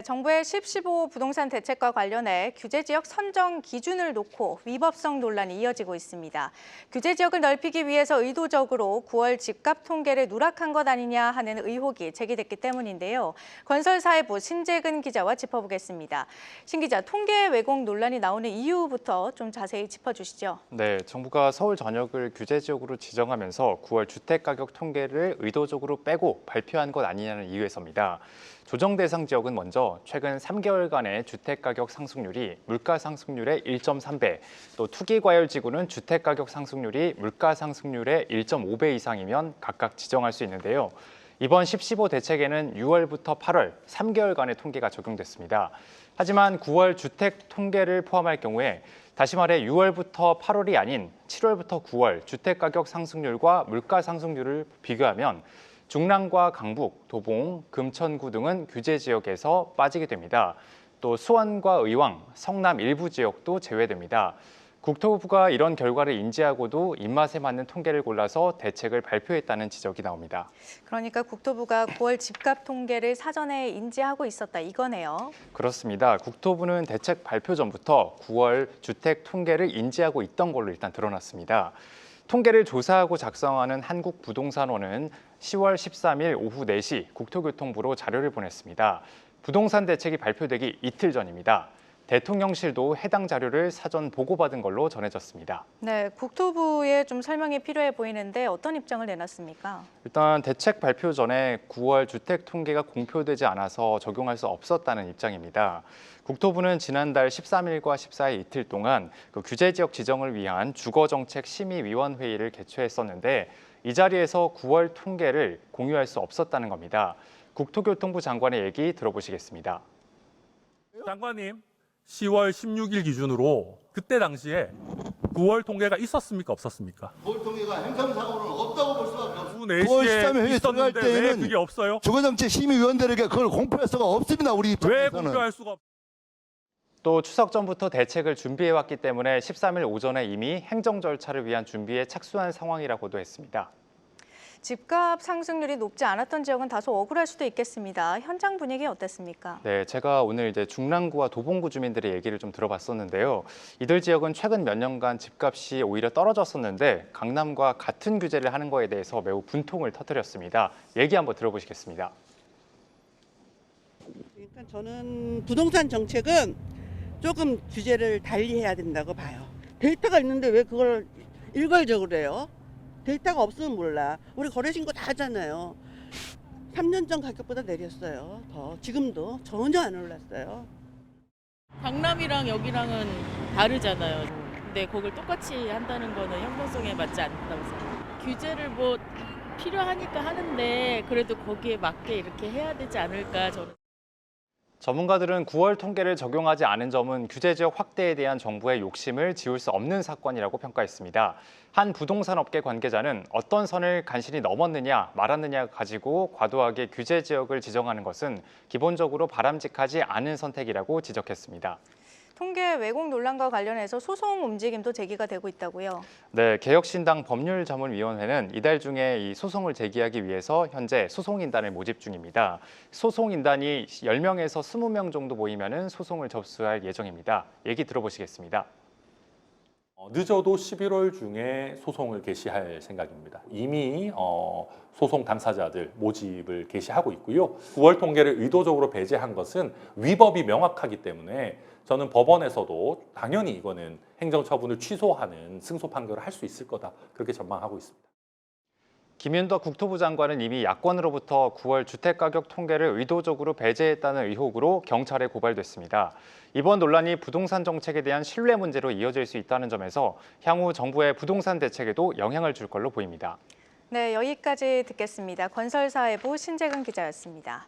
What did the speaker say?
정부의 10.15 부동산 대책과 관련해 규제지역 선정 기준을 놓고 위법성 논란이 이어지고 있습니다. 규제지역을 넓히기 위해서 의도적으로 9월 집값 통계를 누락한 것 아니냐 하는 의혹이 제기됐기 때문인데요. 건설사회부 신재근 기자와 짚어보겠습니다. 신 기자, 통계 왜곡 논란이 나오는 이유부터 좀 자세히 짚어주시죠. 네, 정부가 서울 전역을 규제지역으로 지정하면서 9월 주택가격 통계를 의도적으로 빼고 발표한 것 아니냐는 이유에서입니다. 조정 대상 지역은 먼저 최근 3개월간의 주택가격 상승률이 물가 상승률의 1.3배, 또 투기과열지구는 주택가격 상승률이 물가 상승률의 1.5배 이상이면 각각 지정할 수 있는데요. 이번 10.15 대책에는 6월부터 8월 3개월간의 통계가 적용됐습니다. 하지만 9월 주택 통계를 포함할 경우에 다시 말해 6월부터 8월이 아닌 7월부터 9월 주택가격 상승률과 물가 상승률을 비교하면 중랑과 강북, 도봉, 금천구 등은 규제 지역에서 빠지게 됩니다. 또 수원과 의왕, 성남 일부 지역도 제외됩니다. 국토부가 이런 결과를 인지하고도 입맛에 맞는 통계를 골라서 대책을 발표했다는 지적이 나옵니다. 그러니까 국토부가 9월 집값 통계를 사전에 인지하고 있었다 이거네요. 그렇습니다. 국토부는 대책 발표 전부터 9월 주택 통계를 인지하고 있던 걸로 일단 드러났습니다. 통계를 조사하고 작성하는 한국부동산원은 10월 13일 오후 4시 국토교통부로 자료를 보냈습니다. 부동산 대책이 발표되기 이틀 전입니다. 대통령실도 해당 자료를 사전 보고받은 걸로 전해졌습니다. 네, 국토부에 좀 설명이 필요해 보이는데 어떤 입장을 내놨습니까? 일단 대책 발표 전에 9월 주택 통계가 공표되지 않아서 적용할 수 없었다는 입장입니다. 국토부는 지난달 13일과 14일 이틀 동안 규제지역 지정을 위한 주거정책심의위원회의를 개최했었는데 이 자리에서 9월 통계를 공유할 수 없었다는 겁니다. 국토교통부 장관의 얘기 들어보시겠습니다. 장관님, 10월 16일 기준으로 그때 당시에 9월 통계가 있었습니까? 없었습니까? 9월 통계가 행정상으로는 없다고 볼 수밖에 없습니다. 오후 9월 13일 4시에 회의 들어갈 있었는데 왜 때에는 그게 없어요? 주거정책심의위원들에게 그걸 공표할 수가 없습니다. 우리 왜 입장에서는. 공표할 수가 없... 또 추석 전부터 대책을 준비해왔기 때문에 13일 오전에 이미 행정 절차를 위한 준비에 착수한 상황이라고도 했습니다. 집값 상승률이 높지 않았던 지역은 다소 억울할 수도 있겠습니다. 현장 분위기 어땠습니까? 네, 제가 오늘 중랑구와 도봉구 주민들의 얘기를 좀 들어봤었는데요. 이들 지역은 최근 몇 년간 집값이 오히려 떨어졌었는데 강남과 같은 규제를 하는 거에 대해서 매우 분통을 터뜨렸습니다. 얘기 한번 들어보시겠습니다. 그러니까 저는 부동산 정책은 조금 규제를 달리 해야 된다고 봐요. 데이터가 있는데 왜 그걸 일괄적으로 해요? 데이터가 없으면 몰라. 우리 거래신고 다 하잖아요. 3년 전 가격보다 내렸어요. 더 지금도 전혀 안 올랐어요. 강남이랑 여기랑은 다르잖아요. 근데 그걸 똑같이 한다는 거는 형평성에 맞지 않다고 생각해요. 규제를 뭐 필요하니까 하는데 그래도 거기에 맞게 이렇게 해야 되지 않을까 저는. 전문가들은 9월 통계를 적용하지 않은 점은 규제 지역 확대에 대한 정부의 욕심을 지울 수 없는 사건이라고 평가했습니다. 한 부동산업계 관계자는 어떤 선을 간신히 넘었느냐 말았느냐 가지고 과도하게 규제 지역을 지정하는 것은 기본적으로 바람직하지 않은 선택이라고 지적했습니다. 통계 왜곡 논란과 관련해서 소송 움직임도 제기가 되고 있다고요? 네, 개혁신당 법률자문위원회는 이달 중에 이 소송을 제기하기 위해서 현재 소송인단을 모집 중입니다. 소송인단이 10명에서 20명 정도 모이면 소송을 접수할 예정입니다. 얘기 들어보시겠습니다. 늦어도 11월 중에 소송을 개시할 생각입니다. 이미 소송 당사자들 모집을 개시하고 있고요. 9월 통계를 의도적으로 배제한 것은 위법이 명확하기 때문에 저는 법원에서도 당연히 이거는 행정처분을 취소하는 승소 판결을 할 수 있을 거다. 그렇게 전망하고 있습니다. 김윤덕 국토부 장관은 이미 야권으로부터 9월 주택가격 통계를 의도적으로 배제했다는 의혹으로 경찰에 고발됐습니다. 이번 논란이 부동산 정책에 대한 신뢰 문제로 이어질 수 있다는 점에서 향후 정부의 부동산 대책에도 영향을 줄 걸로 보입니다. 네, 여기까지 듣겠습니다. 건설사회부 신재근 기자였습니다.